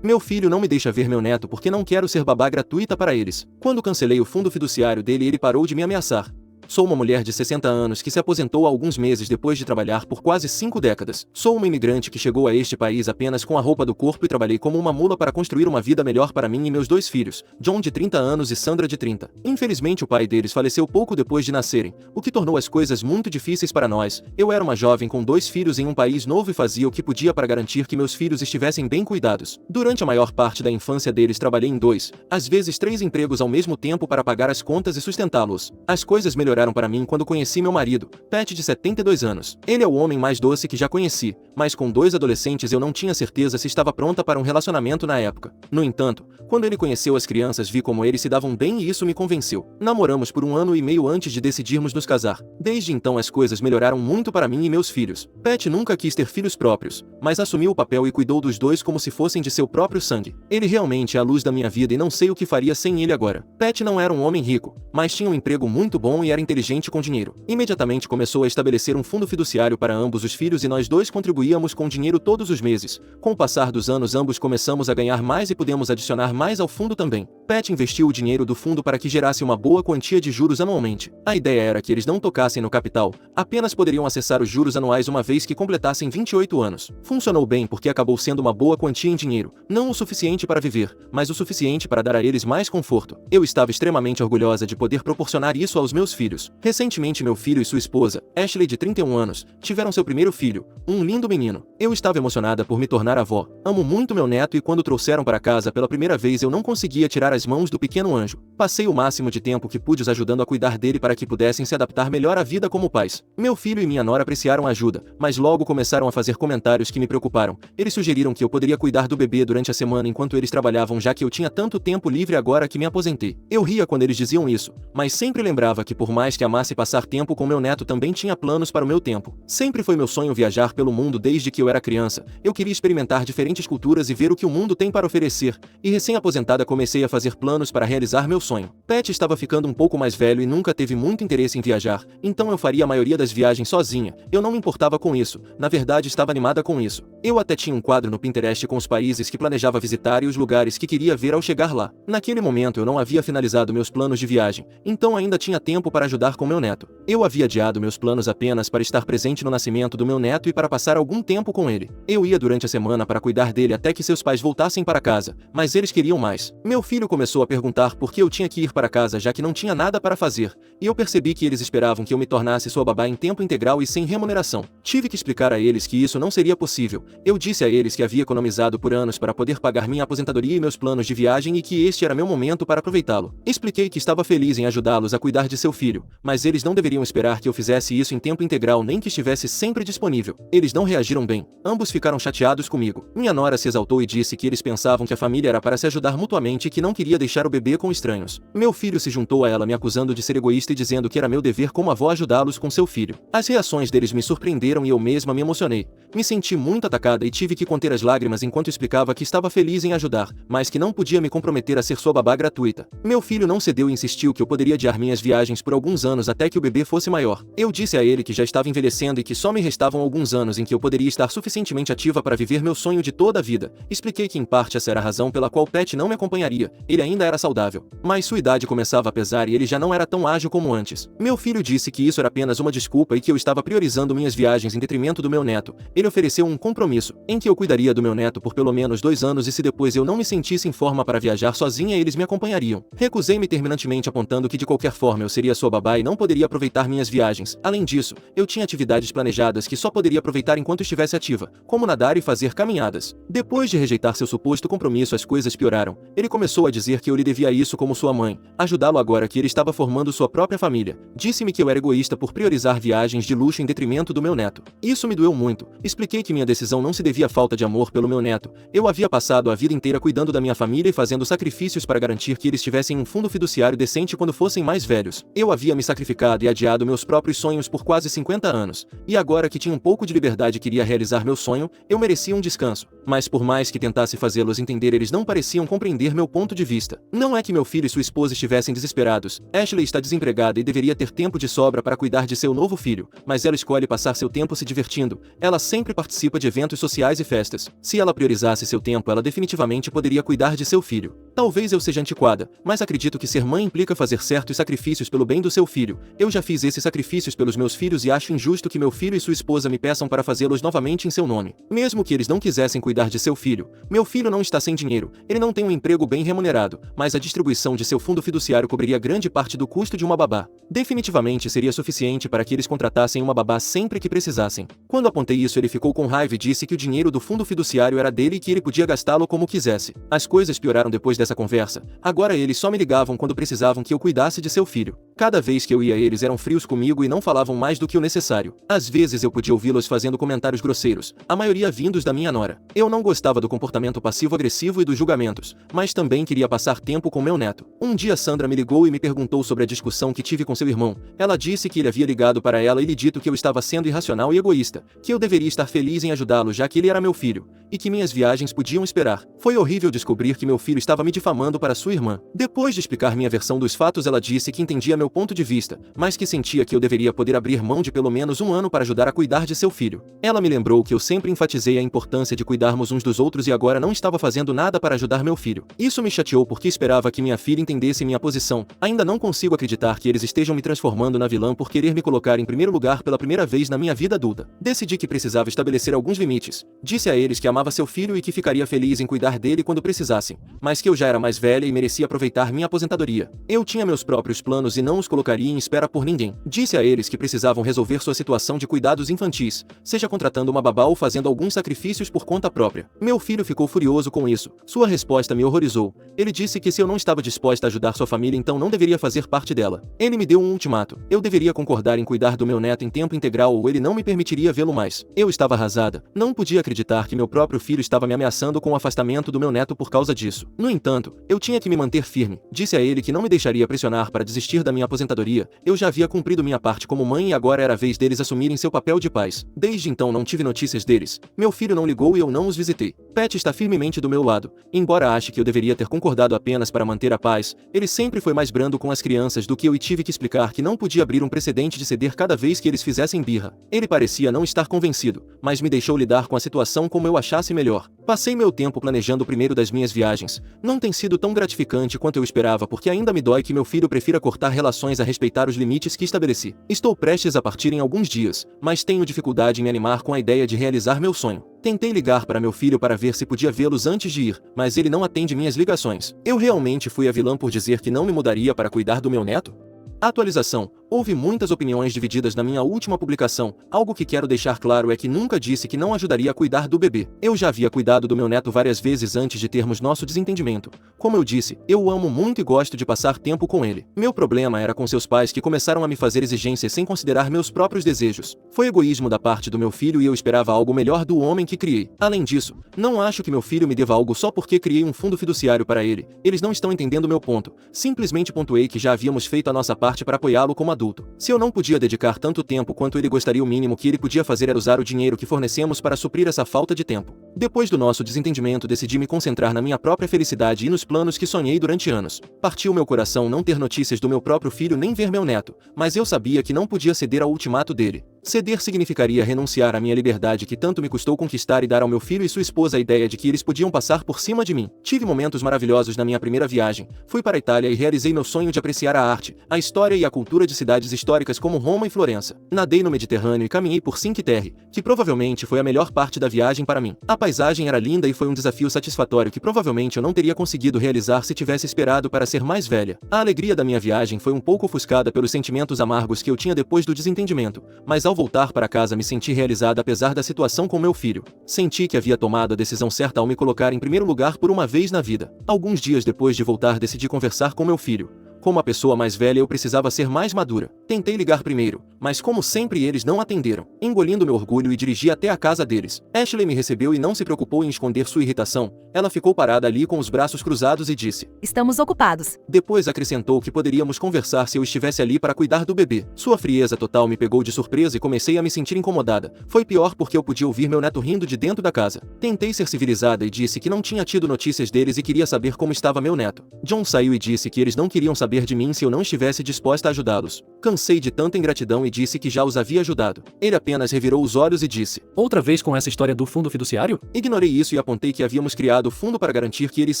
Meu filho não me deixa ver meu neto porque não quero ser babá gratuita para eles. Quando cancelei o fundo fiduciário dele, ele parou de me ameaçar. Sou uma mulher de 60 anos que se aposentou há alguns meses depois de trabalhar por quase 5 décadas. Sou uma imigrante que chegou a este país apenas com a roupa do corpo e trabalhei como uma mula para construir uma vida melhor para mim e meus 2 filhos, John de 30 anos e Sandra de 30. Infelizmente o pai deles faleceu pouco depois de nascerem, o que tornou as coisas muito difíceis para nós. Eu era uma jovem com 2 filhos em um país novo e fazia o que podia para garantir que meus filhos estivessem bem cuidados. Durante a maior parte da infância deles trabalhei em 2, às vezes 3 empregos ao mesmo tempo para pagar as contas e sustentá-los. As coisas melhoraram para mim quando conheci meu marido, Pat de 72 anos. Ele é o homem mais doce que já conheci, mas com 2 adolescentes eu não tinha certeza se estava pronta para um relacionamento na época. No entanto, quando ele conheceu as crianças vi como eles se davam bem e isso me convenceu. Namoramos por 1 ano e meio antes de decidirmos nos casar. Desde então as coisas melhoraram muito para mim e meus filhos. Pat nunca quis ter filhos próprios, mas assumiu o papel e cuidou dos 2 como se fossem de seu próprio sangue. Ele realmente é a luz da minha vida e não sei o que faria sem ele agora. Pat não era um homem rico, mas tinha um emprego muito bom e era inteligente com dinheiro. Imediatamente começou a estabelecer um fundo fiduciário para ambos os filhos e nós 2 contribuíamos com dinheiro todos os meses. Com o passar dos anos ambos começamos a ganhar mais e pudemos adicionar mais ao fundo também. Pat investiu o dinheiro do fundo para que gerasse uma boa quantia de juros anualmente. A ideia era que eles não tocassem no capital, apenas poderiam acessar os juros anuais uma vez que completassem 28 anos. Funcionou bem porque acabou sendo uma boa quantia em dinheiro, não o suficiente para viver, mas o suficiente para dar a eles mais conforto. Eu estava extremamente orgulhosa de poder proporcionar isso aos meus filhos. Recentemente meu filho e sua esposa, Ashley de 31 anos, tiveram seu primeiro filho, um lindo menino. Eu estava emocionada por me tornar avó. Amo muito meu neto e quando trouxeram para casa pela primeira vez eu não conseguia tirar as mãos do pequeno anjo. Passei o máximo de tempo que pude os ajudando a cuidar dele para que pudessem se adaptar melhor à vida como pais. Meu filho e minha nora apreciaram a ajuda, mas logo começaram a fazer comentários que me preocuparam. Eles sugeriram que eu poderia cuidar do bebê durante a semana enquanto eles trabalhavam já que eu tinha tanto tempo livre agora que me aposentei. Eu ria quando eles diziam isso, mas sempre lembrava que por mais que amasse passar tempo com meu neto também tinha planos para o meu tempo. Sempre foi meu sonho viajar pelo mundo desde que eu era criança. Eu queria experimentar diferentes culturas e ver o que o mundo tem para oferecer, e recém-aposentada comecei a fazer planos para realizar meu sonho. Pat estava ficando um pouco mais velho e nunca teve muito interesse em viajar, então eu faria a maioria das viagens sozinha. Eu não me importava com isso, na verdade estava animada com isso. Eu até tinha um quadro no Pinterest com os países que planejava visitar e os lugares que queria ver ao chegar lá. Naquele momento eu não havia finalizado meus planos de viagem, então ainda tinha tempo para ajudar com meu neto. Eu havia adiado meus planos apenas para estar presente no nascimento do meu neto e para passar algum tempo com ele. Eu ia durante a semana para cuidar dele até que seus pais voltassem para casa, mas eles queriam mais. Meu filho começou a perguntar por que eu tinha que ir para casa já que não tinha nada para fazer, e eu percebi que eles esperavam que eu me tornasse sua babá em tempo integral e sem remuneração. Tive que explicar a eles que isso não seria possível. Eu disse a eles que havia economizado por anos para poder pagar minha aposentadoria e meus planos de viagem e que este era meu momento para aproveitá-lo. Expliquei que estava feliz em ajudá-los a cuidar de seu filho, mas eles não deveriam esperar que eu fizesse isso em tempo integral nem que estivesse sempre disponível. Eles não reagiram bem. Ambos ficaram chateados comigo. Minha nora se exaltou e disse que eles pensavam que a família era para se ajudar mutuamente e que não queria deixar o bebê com estranhos. Meu filho se juntou a ela me acusando de ser egoísta e dizendo que era meu dever como avó ajudá-los com seu filho. As reações deles me surpreenderam e eu mesma me emocionei. Me senti muito atacada e tive que conter as lágrimas enquanto explicava que estava feliz em ajudar, mas que não podia me comprometer a ser sua babá gratuita. Meu filho não cedeu e insistiu que eu poderia adiar minhas viagens por alguns anos até que o bebê fosse maior. Eu disse a ele que já estava envelhecendo e que só me restavam alguns anos em que eu poderia estar suficientemente ativa para viver meu sonho de toda a vida. Expliquei que em parte essa era a razão pela qual Pat não me acompanharia. Ele ainda era saudável, mas sua idade começava a pesar e ele já não era tão ágil como antes. Meu filho disse que isso era apenas uma desculpa e que eu estava priorizando minhas viagens em detrimento do meu neto. Ele ofereceu um compromisso, em que eu cuidaria do meu neto por pelo menos 2 anos e se depois eu não me sentisse em forma para viajar sozinha eles me acompanhariam. Recusei-me terminantemente apontando que de qualquer forma eu seria sua babá e não poderia aproveitar minhas viagens. Além disso, eu tinha atividades planejadas que só poderia aproveitar enquanto estivesse ativa, como nadar e fazer caminhadas. Depois de rejeitar seu suposto compromisso as coisas pioraram. Ele começou a dizer que eu lhe devia isso como sua mãe, ajudá-lo agora que ele estava formando sua própria família. Disse-me que eu era egoísta por priorizar viagens de luxo em detrimento do meu neto. Isso me doeu muito. Expliquei que minha decisão não se devia à falta de amor pelo meu neto. Eu havia passado a vida inteira cuidando da minha família e fazendo sacrifícios para garantir que eles tivessem um fundo fiduciário decente quando fossem mais velhos. Eu havia havia me sacrificado e adiado meus próprios sonhos por quase 50 anos, e agora que tinha um pouco de liberdade e queria realizar meu sonho, eu merecia um descanso. Mas por mais que tentasse fazê-los entender, eles não pareciam compreender meu ponto de vista. Não é que meu filho e sua esposa estivessem desesperados. Ashley está desempregada e deveria ter tempo de sobra para cuidar de seu novo filho, mas ela escolhe passar seu tempo se divertindo. Ela sempre participa de eventos sociais e festas. Se ela priorizasse seu tempo, ela definitivamente poderia cuidar de seu filho. Talvez eu seja antiquada, mas acredito que ser mãe implica fazer certos sacrifícios pelo bem do seu filho. Eu já fiz esses sacrifícios pelos meus filhos e acho injusto que meu filho e sua esposa me peçam para fazê-los novamente em seu nome. Mesmo que eles não quisessem cuidar de seu filho, meu filho não está sem dinheiro, ele não tem um emprego bem remunerado, mas a distribuição de seu fundo fiduciário cobriria grande parte do custo de uma babá. Definitivamente seria suficiente para que eles contratassem uma babá sempre que precisassem. Quando apontei isso, ele ficou com raiva e disse que o dinheiro do fundo fiduciário era dele e que ele podia gastá-lo como quisesse. As coisas pioraram depois dessa conversa. Agora eles só me ligavam quando precisavam que eu cuidasse de seu filho. Cada vez que eu ia, eles eram frios comigo e não falavam mais do que o necessário. Às vezes eu podia ouvi-los fazendo comentários grosseiros, a maioria vindos da minha nora. Eu não gostava do comportamento passivo-agressivo e dos julgamentos, mas também queria passar tempo com meu neto. Um dia Sandra me ligou e me perguntou sobre a discussão que tive com seu irmão. Ela disse que ele havia ligado para ela e lhe dito que eu estava sendo irracional e egoísta, que eu deveria estar feliz em ajudá-lo já que ele era meu filho, e que minhas viagens podiam esperar. Foi horrível descobrir que meu filho estava me difamando para sua irmã. Depois de explicar minha versão dos fatos, ela disse que entendia meu ponto de vista, mas que sentia que eu deveria poder abrir mão de pelo menos um ano para ajudar a cuidar de seu filho. Ela me lembrou que eu sempre enfatizei a importância de cuidarmos uns dos outros e agora não estava fazendo nada para ajudar meu filho. Isso me chateou porque esperava que minha filha entendesse minha posição. Ainda não consigo acreditar que eles estejam me transformando na vilã por querer me colocar em primeiro lugar pela primeira vez na minha vida adulta. Decidi que precisava estabelecer alguns limites. Disse a eles que amava seu filho e que ficaria feliz em cuidar dele quando precisassem, mas que eu já era mais velha e merecia aproveitar minha aposentadoria. Eu tinha meus próprios planos e não os colocaria em espera por ninguém. Disse a eles que precisavam resolver sua situação de cuidados infantis, seja contratando uma babá ou fazendo alguns sacrifícios por conta própria. Meu filho ficou furioso com isso. Sua resposta me horrorizou. Ele disse que se eu não estava disposta a ajudar sua família, então não deveria fazer parte dela. Ele me deu um ultimato. Eu deveria concordar em cuidar do meu neto em tempo integral ou ele não me permitiria vê-lo mais. Eu estava arrasada. Não podia acreditar que meu próprio filho estava me ameaçando com o afastamento do meu neto por causa disso. No entanto, eu tinha que me manter firme. Disse a ele que não me deixaria pressionar para desistir da minha aposentadoria. Eu já havia cumprido minha parte como mãe e agora era a vez deles assumirem seu papel de pais. Desde então não tive notícias deles. Meu filho não ligou e eu não os visitei. Pat está firmemente do meu lado. Embora ache que eu deveria ter concordado apenas para manter a paz, ele sempre foi mais brando com as crianças do que eu e tive que explicar que não podia abrir um precedente de ceder cada vez que eles fizessem birra. Ele parecia não estar convencido, mas me deixou lidar com a situação como eu achasse melhor. Passei meu tempo planejando o primeiro das minhas viagens. Não tem sido tão gratificante quanto eu esperava porque ainda me dói que meu filho prefira cortar relações a respeitar os limites que estabeleci. Estou prestes a partir em alguns dias, mas tenho dificuldade em me animar com a ideia de realizar meu sonho. Tentei ligar para meu filho para ver se podia vê-los antes de ir, mas ele não atende minhas ligações. Eu realmente fui a vilã por dizer que não me mudaria para cuidar do meu neto? Atualização. Houve muitas opiniões divididas na minha última publicação. Algo que quero deixar claro é que nunca disse que não ajudaria a cuidar do bebê. Eu já havia cuidado do meu neto várias vezes antes de termos nosso desentendimento. Como eu disse, eu o amo muito e gosto de passar tempo com ele. Meu problema era com seus pais que começaram a me fazer exigências sem considerar meus próprios desejos. Foi egoísmo da parte do meu filho e eu esperava algo melhor do homem que criei. Além disso, não acho que meu filho me deva algo só porque criei um fundo fiduciário para ele. Eles não estão entendendo meu ponto. Simplesmente pontuei que já havíamos feito a nossa parte para apoiá-lo como adulto. Se eu não podia dedicar tanto tempo quanto ele gostaria, o mínimo que ele podia fazer era usar o dinheiro que fornecemos para suprir essa falta de tempo. Depois do nosso desentendimento, decidi me concentrar na minha própria felicidade e nos planos que sonhei durante anos. Partiu meu coração não ter notícias do meu próprio filho nem ver meu neto, mas eu sabia que não podia ceder ao ultimato dele. Ceder significaria renunciar à minha liberdade que tanto me custou conquistar e dar ao meu filho e sua esposa a ideia de que eles podiam passar por cima de mim. Tive momentos maravilhosos na minha primeira viagem. Fui para a Itália e realizei meu sonho de apreciar a arte, a história e a cultura de cidades históricas como Roma e Florença. Nadei no Mediterrâneo e caminhei por Cinque Terre, que provavelmente foi a melhor parte da viagem para mim. A paisagem era linda e foi um desafio satisfatório que provavelmente eu não teria conseguido realizar se tivesse esperado para ser mais velha. A alegria da minha viagem foi um pouco ofuscada pelos sentimentos amargos que eu tinha depois do desentendimento, mas ao voltar para casa me senti realizada apesar da situação com meu filho. Senti que havia tomado a decisão certa ao me colocar em primeiro lugar por uma vez na vida. Alguns dias depois de voltar, decidi conversar com meu filho. Como a pessoa mais velha, eu precisava ser mais madura. Tentei ligar primeiro, mas como sempre eles não atenderam. Engolindo meu orgulho e dirigi até a casa deles. Ashley me recebeu e não se preocupou em esconder sua irritação. Ela ficou parada ali com os braços cruzados e disse: Estamos ocupados. Depois acrescentou que poderíamos conversar se eu estivesse ali para cuidar do bebê. Sua frieza total me pegou de surpresa e comecei a me sentir incomodada. Foi pior porque eu podia ouvir meu neto rindo de dentro da casa. Tentei ser civilizada e disse que não tinha tido notícias deles e queria saber como estava meu neto. John saiu e disse que eles não queriam saber de mim se eu não estivesse disposta a ajudá-los. Cansei de tanta ingratidão e disse que já os havia ajudado. Ele apenas revirou os olhos e disse: Outra vez com essa história do fundo fiduciário? Ignorei isso e apontei que havíamos criado o fundo para garantir que eles e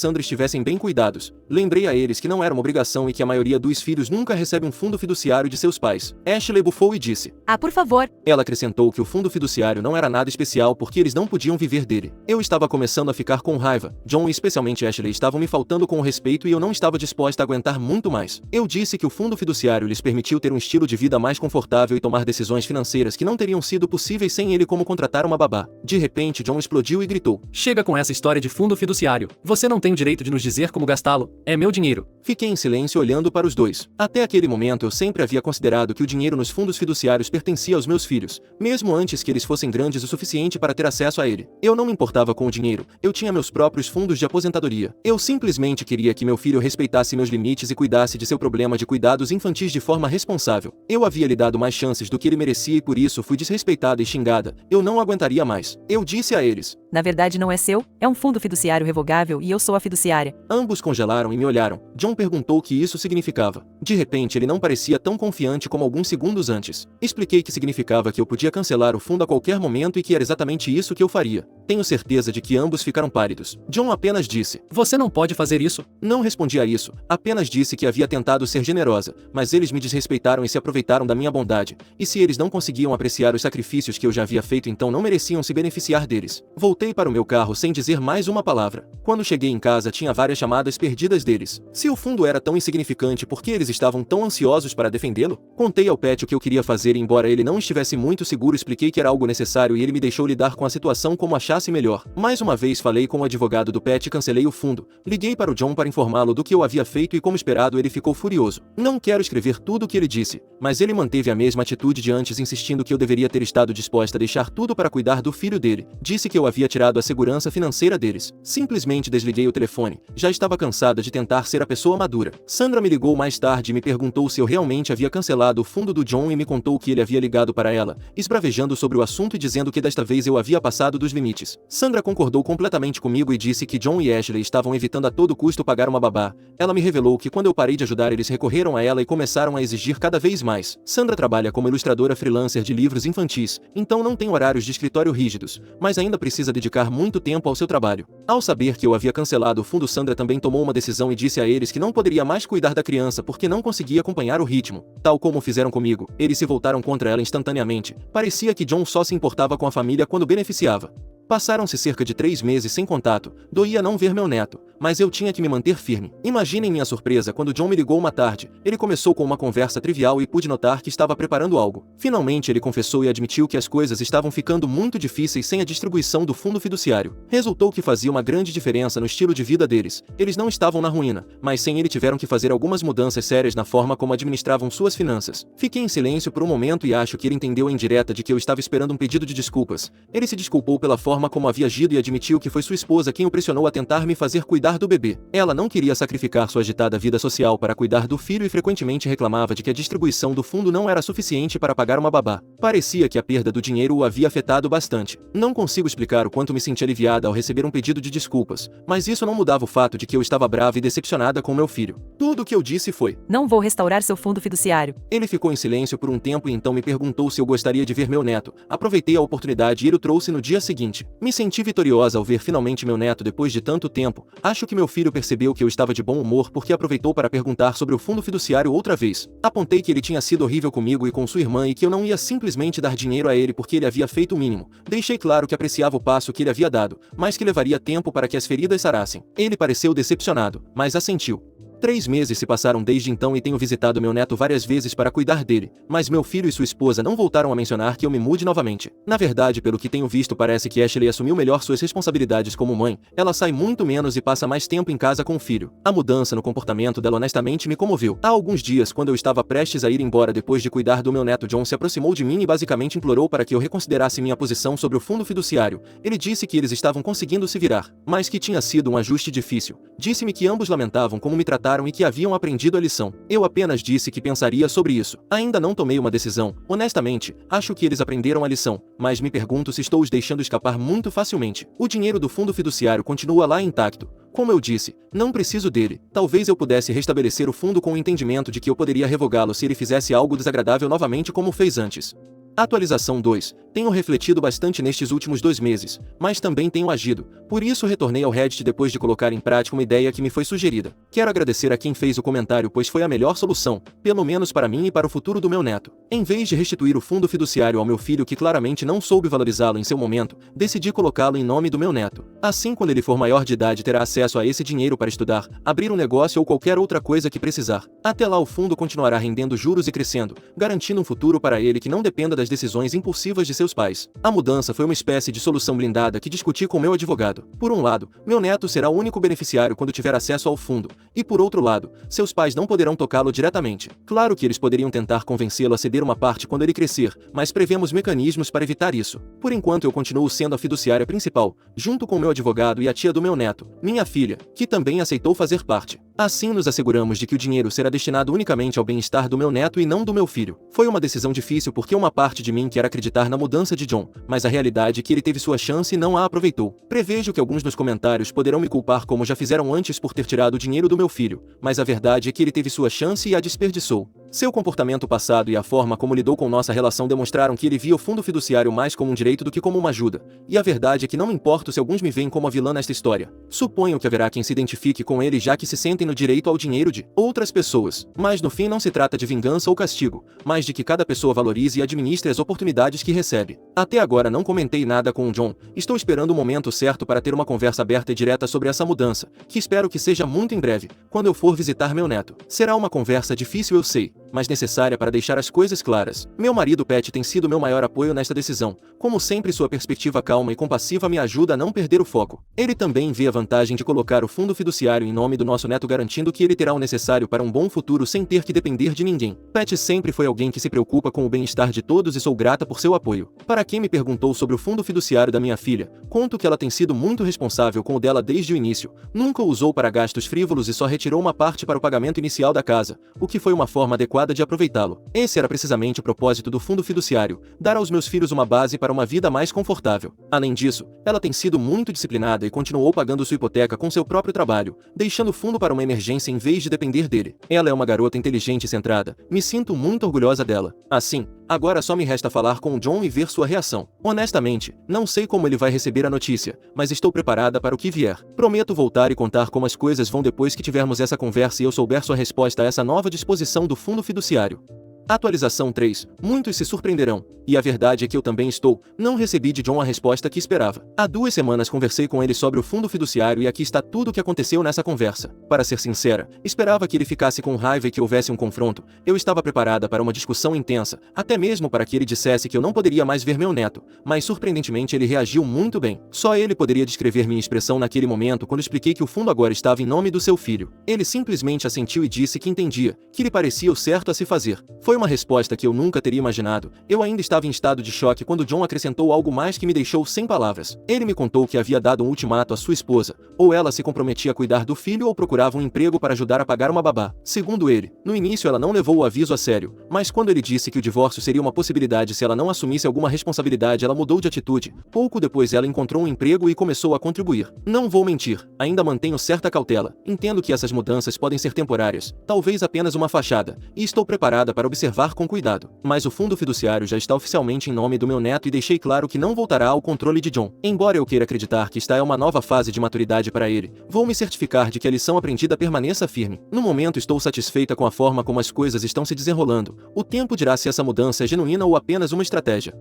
Sandra estivessem bem cuidados. Lembrei a eles que não era uma obrigação e que a maioria dos filhos nunca recebe um fundo fiduciário de seus pais. Ashley bufou e disse: Por favor. Ela acrescentou que o fundo fiduciário não era nada especial porque eles não podiam viver dele. Eu estava começando a ficar com raiva. John e especialmente Ashley estavam me faltando com o respeito e eu não estava disposta a aguentar muito mais. Eu disse que o fundo fiduciário lhes permitiu ter um estilo de vida mais confortável e tomar decisões financeiras que não teriam sido possíveis sem ele, como contratar uma babá. De repente John explodiu e gritou: Chega com essa história de fundo fiduciário. Você não tem o direito de nos dizer como gastá-lo. É meu dinheiro. Fiquei em silêncio olhando para os dois. Até aquele momento eu sempre havia considerado que o dinheiro nos fundos fiduciários pertencia aos meus filhos, mesmo antes que eles fossem grandes o suficiente para ter acesso a ele. Eu não me importava com o dinheiro, eu tinha meus próprios fundos de aposentadoria. Eu simplesmente queria que meu filho respeitasse meus limites e cuidasse de seu problema de cuidados infantis de forma responsável. Eu havia lhe dado mais chances do que ele merecia e por isso fui desrespeitada e xingada. Eu não aguentaria mais. Eu disse a eles: Na verdade não é seu, é um fundo fiduciário revogável e eu sou a fiduciária. Ambos congelaram e me olharam. John perguntou o que isso significava. De repente ele não parecia tão confiante como alguns segundos antes. Expliquei que significava que eu podia cancelar o fundo a qualquer momento e que era exatamente isso que eu faria. Tenho certeza de que ambos ficaram pálidos. John apenas disse: Você não pode fazer isso. Não respondi a isso, apenas disse que havia tentado ser generosa, mas eles me desrespeitaram e se aproveitaram da minha bondade. E se eles não conseguiam apreciar os sacrifícios que eu já havia feito, então não mereciam se beneficiar deles. Voltei para o meu carro sem dizer mais uma palavra. Quando cheguei em casa tinha várias chamadas perdidas deles. Se o fundo era tão insignificante, por que eles estavam tão ansiosos para defendê-lo? Contei ao Pat o que eu queria fazer e embora ele não estivesse muito seguro expliquei que era algo necessário e ele me deixou lidar com a situação como achasse melhor. Mais uma vez falei com o advogado do Pat e cancelei o fundo. Liguei para o John para informá-lo do que eu havia feito e como esperado ele ficou furioso. Não quero escrever tudo o que ele disse, mas ele manteve a mesma atitude de antes, insistindo que eu deveria ter estado disposta a deixar tudo para cuidar do filho dele. Disse que eu havia tirado a segurança financeira deles. Simplesmente desliguei o telefone. Já estava cansada de tentar ser a pessoa madura. Sandra me ligou mais tarde e me perguntou se eu realmente havia cancelado o fundo do John e me contou que ele havia ligado para ela, esbravejando sobre o assunto e dizendo que desta vez eu havia passado dos limites. Sandra concordou completamente comigo e disse que John e Ashley estavam evitando a todo custo pagar uma babá. Ela me revelou que quando eu parei de ajudar eles recorreram a ela e começaram a exigir cada vez mais. Sandra trabalha como ilustradora freelancer de livros infantis, então não tem horários de escritório rígidos, mas ainda precisa dedicar muito tempo ao seu trabalho. Ao saber que eu havia cancelado o fundo, Sandra também tomou uma decisão e disse a eles que não poderia mais cuidar da criança porque não conseguia acompanhar o ritmo. Tal como fizeram comigo, eles se voltaram contra ela instantaneamente. Parecia que John só se importava com a família quando beneficiava. Passaram-se cerca de 3 meses sem contato. Doía não ver meu neto, mas eu tinha que me manter firme. Imaginem minha surpresa quando John me ligou uma tarde. Ele começou com uma conversa trivial e pude notar que estava preparando algo. Finalmente ele confessou e admitiu que as coisas estavam ficando muito difíceis sem a distribuição do fundo fiduciário. Resultou que fazia uma grande diferença no estilo de vida deles. Eles não estavam na ruína, mas sem ele tiveram que fazer algumas mudanças sérias na forma como administravam suas finanças. Fiquei em silêncio por um momento e acho que ele entendeu a indireta de que eu estava esperando um pedido de desculpas. Ele se desculpou pela forma como havia agido e admitiu que foi sua esposa quem o pressionou a tentar me fazer cuidar do bebê. Ela não queria sacrificar sua agitada vida social para cuidar do filho e frequentemente reclamava de que a distribuição do fundo não era suficiente para pagar uma babá. Parecia que a perda do dinheiro o havia afetado bastante. Não consigo explicar o quanto me senti aliviada ao receber um pedido de desculpas, mas isso não mudava o fato de que eu estava brava e decepcionada com meu filho. Tudo o que eu disse foi: Não vou restaurar seu fundo fiduciário. Ele ficou em silêncio por um tempo e então me perguntou se eu gostaria de ver meu neto. Aproveitei a oportunidade e ele o trouxe no dia seguinte. Me senti vitoriosa ao ver finalmente meu neto depois de tanto tempo. Acho que meu filho percebeu que eu estava de bom humor porque aproveitou para perguntar sobre o fundo fiduciário outra vez. Apontei que ele tinha sido horrível comigo e com sua irmã e que eu não ia simplesmente dar dinheiro a ele porque ele havia feito o mínimo. Deixei claro que apreciava o passo que ele havia dado, mas que levaria tempo para que as feridas sarassem. Ele pareceu decepcionado, mas assentiu. 3 meses se passaram desde então e tenho visitado meu neto várias vezes para cuidar dele, mas meu filho e sua esposa não voltaram a mencionar que eu me mude novamente. Na verdade, pelo que tenho visto, parece que Ashley assumiu melhor suas responsabilidades como mãe, ela sai muito menos e passa mais tempo em casa com o filho. A mudança no comportamento dela honestamente me comoveu. Há alguns dias, quando eu estava prestes a ir embora depois de cuidar do meu neto, John se aproximou de mim e basicamente implorou para que eu reconsiderasse minha posição sobre o fundo fiduciário. Ele disse que eles estavam conseguindo se virar, mas que tinha sido um ajuste difícil. Disse-me que ambos lamentavam como me trataram e que haviam aprendido a lição. Eu apenas disse que pensaria sobre isso. Ainda não tomei uma decisão. Honestamente, acho que eles aprenderam a lição, mas me pergunto se estou os deixando escapar muito facilmente. O dinheiro do fundo fiduciário continua lá intacto. Como eu disse, não preciso dele. Talvez eu pudesse restabelecer o fundo com o entendimento de que eu poderia revogá-lo se ele fizesse algo desagradável novamente como fez antes. Atualização 2. Tenho refletido bastante nestes últimos 2 meses, mas também tenho agido. Por isso retornei ao Reddit depois de colocar em prática uma ideia que me foi sugerida. Quero agradecer a quem fez o comentário, pois foi a melhor solução, pelo menos para mim e para o futuro do meu neto. Em vez de restituir o fundo fiduciário ao meu filho que claramente não soube valorizá-lo em seu momento, decidi colocá-lo em nome do meu neto. Assim, quando ele for maior de idade, terá acesso a esse dinheiro para estudar, abrir um negócio ou qualquer outra coisa que precisar. Até lá o fundo continuará rendendo juros e crescendo, garantindo um futuro para ele que não dependa das decisões impulsivas de seus pais. A mudança foi uma espécie de solução blindada que discuti com meu advogado. Por um lado, meu neto será o único beneficiário quando tiver acesso ao fundo, e por outro lado, seus pais não poderão tocá-lo diretamente. Claro que eles poderiam tentar convencê-lo a ceder uma parte quando ele crescer, mas prevemos mecanismos para evitar isso. Por enquanto eu continuo sendo a fiduciária principal, junto com meu advogado e a tia do meu neto, minha filha, que também aceitou fazer parte. Assim nos asseguramos de que o dinheiro será destinado unicamente ao bem-estar do meu neto e não do meu filho. Foi uma decisão difícil porque uma parte de mim quer acreditar na mudança de John, mas a realidade é que ele teve sua chance e não a aproveitou. Prevejo que alguns nos comentários poderão me culpar como já fizeram antes por ter tirado o dinheiro do meu filho, mas a verdade é que ele teve sua chance e a desperdiçou. Seu comportamento passado e a forma como lidou com nossa relação demonstraram que ele via o fundo fiduciário mais como um direito do que como uma ajuda. E a verdade é que não me importo se alguns me veem como a vilã nesta história. Suponho que haverá quem se identifique com ele já que se sentem no direito ao dinheiro de outras pessoas. Mas no fim não se trata de vingança ou castigo, mas de que cada pessoa valorize e administre as oportunidades que recebe. Até agora não comentei nada com o John. Estou esperando o momento certo para ter uma conversa aberta e direta sobre essa mudança, que espero que seja muito em breve, quando eu for visitar meu neto. Será uma conversa difícil, eu sei, mas necessária para deixar as coisas claras. Meu marido Pat tem sido meu maior apoio nesta decisão. Como sempre, sua perspectiva calma e compassiva me ajuda a não perder o foco. Ele também vê a vantagem de colocar o fundo fiduciário em nome do nosso neto, garantindo que ele terá o necessário para um bom futuro sem ter que depender de ninguém. Pat sempre foi alguém que se preocupa com o bem-estar de todos e sou grata por seu apoio. Para quem me perguntou sobre o fundo fiduciário da minha filha, conto que ela tem sido muito responsável com o dela desde o início. Nunca o usou para gastos frívolos e só retirou uma parte para o pagamento inicial da casa, o que foi uma forma adequada de aproveitá-lo. Esse era precisamente o propósito do fundo fiduciário, dar aos meus filhos uma base para uma vida mais confortável. Além disso, ela tem sido muito disciplinada e continuou pagando sua hipoteca com seu próprio trabalho, deixando o fundo para uma emergência em vez de depender dele. Ela é uma garota inteligente e centrada. Me sinto muito orgulhosa dela. Assim, agora só me resta falar com o John e ver sua reação. Honestamente, não sei como ele vai receber a notícia, mas estou preparada para o que vier. Prometo voltar e contar como as coisas vão depois que tivermos essa conversa e eu souber sua resposta a essa nova disposição do fundo fiduciário. Atualização 3. Muitos se surpreenderão. E a verdade é que eu também estou. Não recebi de John a resposta que esperava. Há 2 semanas conversei com ele sobre o fundo fiduciário e aqui está tudo o que aconteceu nessa conversa. Para ser sincera, esperava que ele ficasse com raiva e que houvesse um confronto. Eu estava preparada para uma discussão intensa, até mesmo para que ele dissesse que eu não poderia mais ver meu neto, mas surpreendentemente ele reagiu muito bem. Só ele poderia descrever minha expressão naquele momento quando expliquei que o fundo agora estava em nome do seu filho. Ele simplesmente assentiu e disse que entendia, que lhe parecia o certo a se fazer. Foi uma resposta que eu nunca teria imaginado. Eu ainda estava em estado de choque quando John acrescentou algo mais que me deixou sem palavras. Ele me contou que havia dado um ultimato à sua esposa, ou ela se comprometia a cuidar do filho ou procurava um emprego para ajudar a pagar uma babá. Segundo ele, no início ela não levou o aviso a sério, mas quando ele disse que o divórcio seria uma possibilidade se ela não assumisse alguma responsabilidade, ela mudou de atitude. Pouco depois ela encontrou um emprego e começou a contribuir. Não vou mentir, ainda mantenho certa cautela. Entendo que essas mudanças podem ser temporárias, talvez apenas uma fachada, e estou preparada para observar com cuidado. Mas o fundo fiduciário já está oficialmente em nome do meu neto e deixei claro que não voltará ao controle de John. Embora eu queira acreditar que esta é uma nova fase de maturidade para ele, vou me certificar de que a lição aprendida permaneça firme. No momento estou satisfeita com a forma como as coisas estão se desenrolando. O tempo dirá se essa mudança é genuína ou apenas uma estratégia.